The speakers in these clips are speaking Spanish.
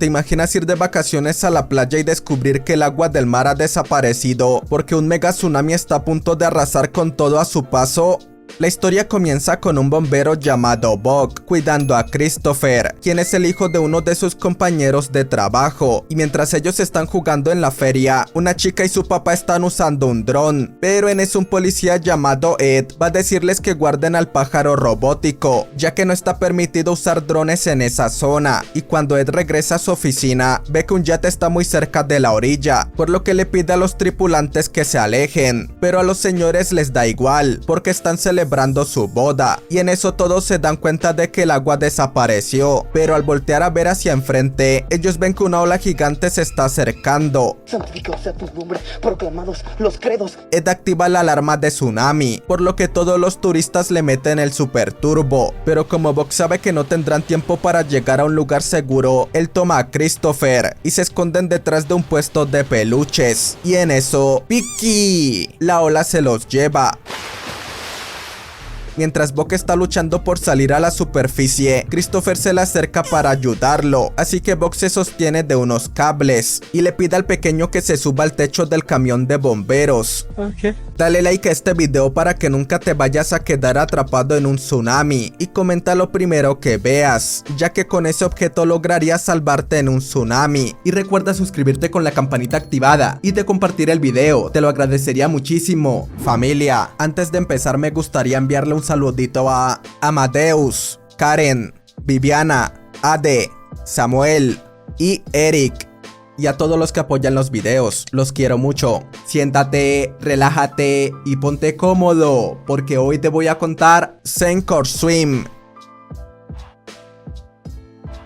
¿Te imaginas ir de vacaciones a la playa y descubrir que el agua del mar ha desaparecido porque un mega tsunami está a punto de arrasar con todo a su paso? La historia comienza con un bombero llamado Buck cuidando a Christopher, quien es el hijo de uno de sus compañeros de trabajo, y mientras ellos están jugando en la feria, una chica y su papá están usando un dron, pero en eso un policía llamado Ed va a decirles que guarden al pájaro robótico, ya que no está permitido usar drones en esa zona, y cuando Ed regresa a su oficina, ve que un yate está muy cerca de la orilla, por lo que le pide a los tripulantes que se alejen, pero a los señores les da igual, porque están celebrando su boda, y en eso todos se dan cuenta de que el agua desapareció, pero al voltear a ver hacia enfrente, ellos ven que una ola gigante se está acercando. Santificado sea tu nombre, proclamados los credos. Ed activa la alarma de tsunami, por lo que todos los turistas le meten el super turbo, pero como Buck sabe que no tendrán tiempo para llegar a un lugar seguro, él toma a Christopher y se esconden detrás de un puesto de peluches, y en eso, ¡Piqui! La ola se los lleva. Mientras Buck está luchando por salir a la superficie, Christopher se le acerca para ayudarlo, así que Buck se sostiene de unos cables y le pide al pequeño que se suba al techo del camión de bomberos. Dale like a este video para que nunca te vayas a quedar atrapado en un tsunami y comenta lo primero que veas, ya que con ese objeto lograrías salvarte en un tsunami. Y recuerda suscribirte con la campanita activada y de compartir el video, te lo agradecería muchísimo. Familia, antes de empezar me gustaría enviarle un saludito a Amadeus, Karen, Viviana, Ade, Samuel y Eric, y a todos los que apoyan los videos. Los quiero mucho. Siéntate, relájate y ponte cómodo, porque hoy te voy a contar Sink or Swim.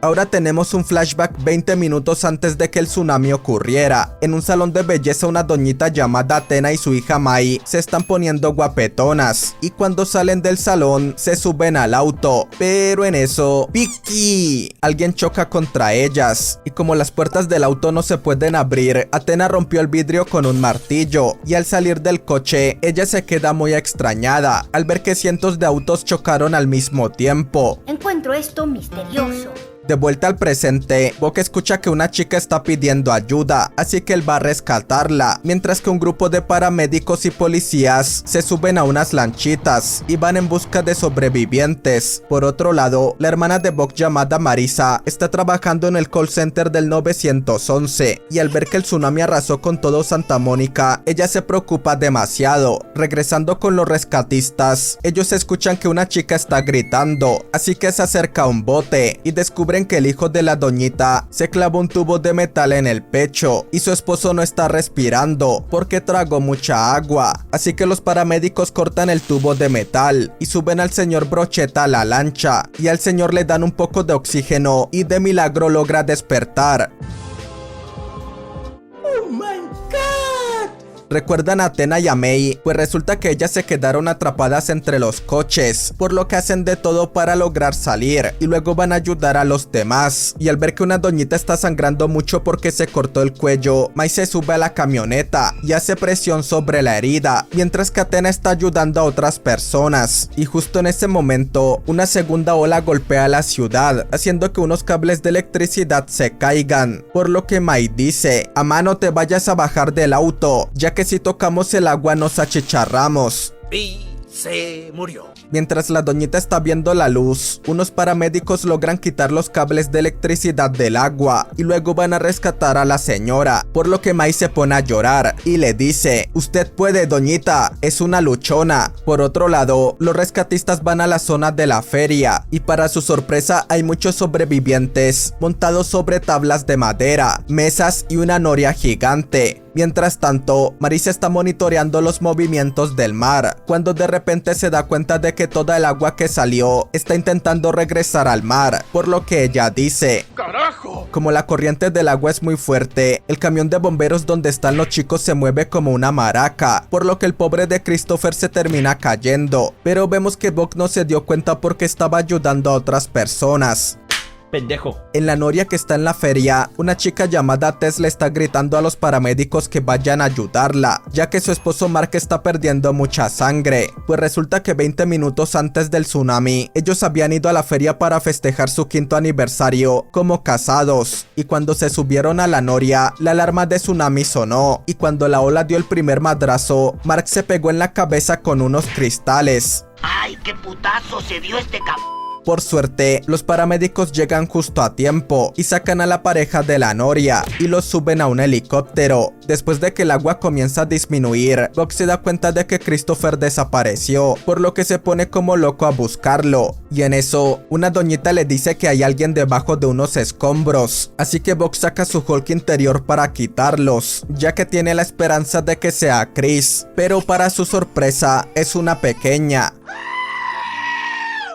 Ahora tenemos un flashback 20 minutos antes de que el tsunami ocurriera. En un salón de belleza una doñita llamada Athena y su hija Mai se están poniendo guapetonas, y cuando salen del salón se suben al auto, pero en eso, ¡Piqui! Alguien choca contra ellas, y como las puertas del auto no se pueden abrir, Athena rompió el vidrio con un martillo, y al salir del coche, ella se queda muy extrañada al ver que cientos de autos chocaron al mismo tiempo. Encuentro esto misterioso. De vuelta al presente, Buck escucha que una chica está pidiendo ayuda, así que él va a rescatarla, mientras que un grupo de paramédicos y policías se suben a unas lanchitas y van en busca de sobrevivientes. Por otro lado, la hermana de Buck llamada Marisa está trabajando en el call center del 911, y al ver que el tsunami arrasó con todo Santa Mónica, ella se preocupa demasiado. Regresando con los rescatistas, ellos escuchan que una chica está gritando, así que se acerca a un bote y descubre que el hijo de la doñita se clavó un tubo de metal en el pecho y su esposo no está respirando porque tragó mucha agua, así que los paramédicos cortan el tubo de metal y suben al señor Brocheta a la lancha, y al señor le dan un poco de oxígeno y de milagro logra despertar. ¿Recuerdan a Athena y a May? Pues resulta que ellas se quedaron atrapadas entre los coches, por lo que hacen de todo para lograr salir, y luego van a ayudar a los demás. Y al ver que una doñita está sangrando mucho porque se cortó el cuello, May se sube a la camioneta y hace presión sobre la herida, mientras que Athena está ayudando a otras personas. Y justo en ese momento, una segunda ola golpea la ciudad, haciendo que unos cables de electricidad se caigan, por lo que May dice: "Amá, no te vayas a bajar del auto, ya que si tocamos el agua nos achicharramos". Y se murió. Mientras la doñita está viendo la luz, unos paramédicos logran quitar los cables de electricidad del agua y luego van a rescatar a la señora, por lo que Mai se pone a llorar y le dice: "Usted puede, doñita, es una luchona". Por otro lado, los rescatistas van a la zona de la feria y para su sorpresa hay muchos sobrevivientes montados sobre tablas de madera, mesas y una noria gigante. Mientras tanto, Marisa está monitoreando los movimientos del mar, cuando de repente se da cuenta de que toda el agua que salió está intentando regresar al mar, por lo que ella dice: ¡Carajo! Como la corriente del agua es muy fuerte, el camión de bomberos donde están los chicos se mueve como una maraca, por lo que el pobre de Christopher se termina cayendo, pero vemos que Buck no se dio cuenta porque estaba ayudando a otras personas. pendejo. En la noria que está en la feria, una chica llamada Tess le está gritando a los paramédicos que vayan a ayudarla, ya que su esposo Mark está perdiendo mucha sangre. Pues resulta que 20 minutos antes del tsunami, ellos habían ido a la feria para festejar su 5º aniversario como casados, y cuando se subieron a la noria, la alarma de tsunami sonó, y cuando la ola dio el primer madrazo, Mark se pegó en la cabeza con unos cristales. ¡Ay, qué putazo se dio este cabrón! Por suerte, los paramédicos llegan justo a tiempo y sacan a la pareja de la noria y los suben a un helicóptero. Después de que el agua comienza a disminuir, Buck se da cuenta de que Christopher desapareció, por lo que se pone como loco a buscarlo. Y en eso, una doñita le dice que hay alguien debajo de unos escombros, así que Buck saca su Hulk interior para quitarlos, ya que tiene la esperanza de que sea Chris, pero para su sorpresa, es una pequeña.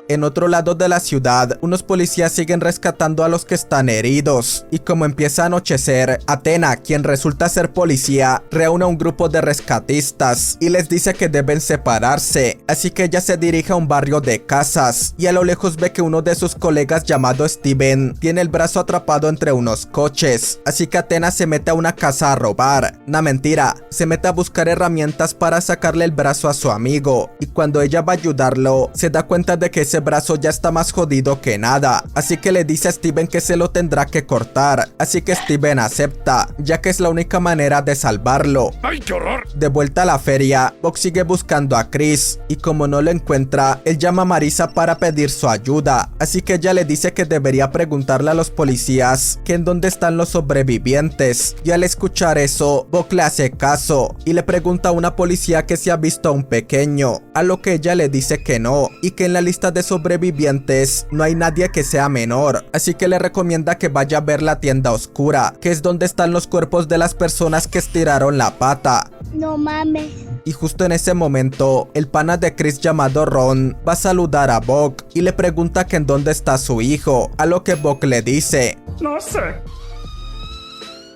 En otro lado de la ciudad, unos policías siguen rescatando a los que están heridos, y como empieza a anochecer, Athena, quien resulta ser policía, reúne a un grupo de rescatistas y les dice que deben separarse, así que ella se dirige a un barrio de casas, y a lo lejos ve que uno de sus colegas llamado Steven tiene el brazo atrapado entre unos coches, así que Athena se mete a una casa a robar. No, mentira, se mete a buscar herramientas para sacarle el brazo a su amigo, y cuando ella va a ayudarlo, se da cuenta de que ese brazo ya está más jodido que nada, así que le dice a Steven que se lo tendrá que cortar, así que Steven acepta, ya que es la única manera de salvarlo. ¡Ay, qué horror! De vuelta a la feria, Buck sigue buscando a Chris, y como no lo encuentra, él llama a Marisa para pedir su ayuda, así que ella le dice que debería preguntarle a los policías que en dónde están los sobrevivientes, y al escuchar eso, Buck le hace caso, y le pregunta a una policía que si ha visto a un pequeño, a lo que ella le dice que no, y que en la lista de sobrevivientes no hay nadie que sea menor, así que le recomienda que vaya a ver la tienda oscura, que es donde están los cuerpos de las personas que estiraron la pata. No mames. Y justo en ese momento, el pana de Chris llamado Ron va a saludar a Buck y le pregunta que en dónde está su hijo, a lo que Buck le dice: No sé.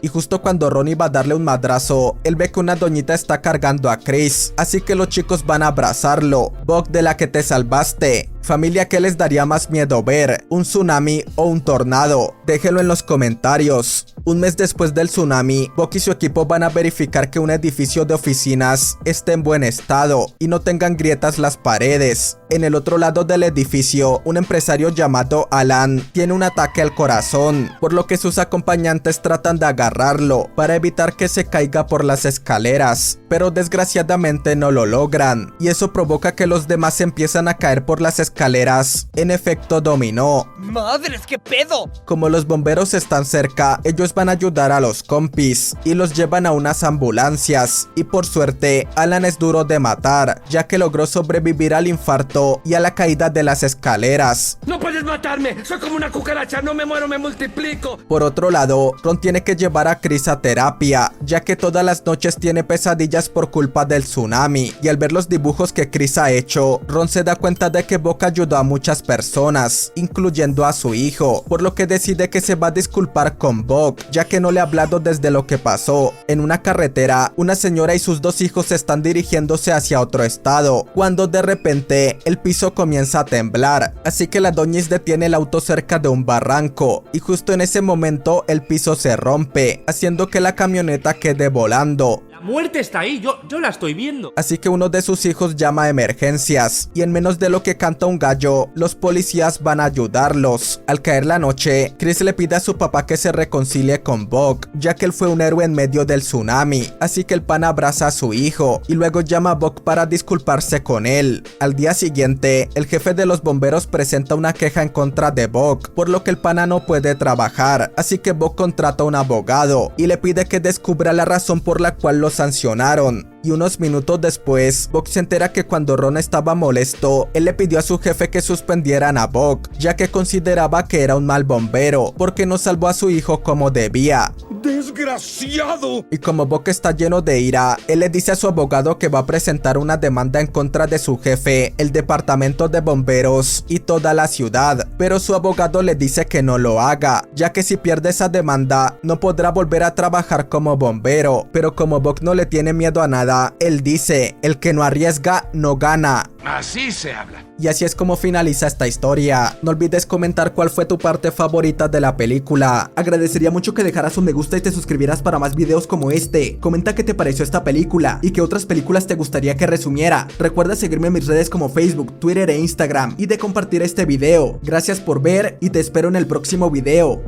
Y justo cuando Ron iba a darle un madrazo, él ve que una doñita está cargando a Chris, así que los chicos van a abrazarlo. Buck, de la que te salvaste. Familia, ¿qué les daría más miedo ver? ¿Un tsunami o un tornado? Déjenlo en los comentarios. Un mes después del tsunami, Buck y su equipo van a verificar que un edificio de oficinas esté en buen estado y no tengan grietas las paredes. En el otro lado del edificio, un empresario llamado Alan tiene un ataque al corazón, por lo que sus acompañantes tratan de agarrarlo para evitar que se caiga por las escaleras, pero desgraciadamente no lo logran, y eso provoca que los demás empiezan a caer por las escaleras en efecto dominó. ¡Madres, qué pedo! Como los bomberos están cerca, ellos van a ayudar a los compis y los llevan a unas ambulancias, y por suerte Alan es duro de matar, ya que logró sobrevivir al infarto y a la caída de las escaleras. ¡No puedes matarme! ¡Soy como una cucaracha! ¡No me muero, me multiplico! Por otro lado, Ron tiene que llevar a Chris a terapia, ya que todas las noches tiene pesadillas por culpa del tsunami, y al ver los dibujos que Chris ha hecho, Ron se da cuenta de que Buck ayudó a muchas personas, incluyendo a su hijo, por lo que decide que se va a disculpar con Buck, ya que no le ha hablado desde lo que pasó. En una carretera, una señora y sus 2 hijos están dirigiéndose hacia otro estado, cuando de repente el piso comienza a temblar, así que la doñis detiene el auto cerca de un barranco, y justo en ese momento el piso se rompe, haciendo que la camioneta quede volando. La muerte está ahí, yo la estoy viendo. Así que uno de sus hijos llama a emergencias, y en menos de lo que canta un gallo, los policías van a ayudarlos. Al caer la noche, Chris le pide a su papá que se reconcilie con Buck, ya que él fue un héroe en medio del tsunami, así que el pana abraza a su hijo, y luego llama a Buck para disculparse con él. Al día siguiente, el jefe de los bomberos presenta una queja en contra de Buck, por lo que el pana no puede trabajar, así que Buck contrata a un abogado, y le pide que descubra la razón por la cual lo sancionaron. Y unos minutos después, Buck se entera que cuando Ron estaba molesto, él le pidió a su jefe que suspendieran a Buck, ya que consideraba que era un mal bombero, porque no salvó a su hijo como debía. ¡Desgraciado! Y como Buck está lleno de ira, él le dice a su abogado que va a presentar una demanda en contra de su jefe, el departamento de bomberos y toda la ciudad. Pero su abogado le dice que no lo haga, ya que si pierde esa demanda, no podrá volver a trabajar como bombero. Pero como Buck no le tiene miedo a nada, él dice, el que no arriesga, no gana. Así se habla. Y así es como finaliza esta historia. No olvides comentar cuál fue tu parte favorita de la película. Agradecería mucho que dejaras un me gusta y te suscribieras para más videos como este. Comenta qué te pareció esta película y qué otras películas te gustaría que resumiera. Recuerda seguirme en mis redes como Facebook, Twitter e Instagram y de compartir este video. Gracias por ver y te espero en el próximo video.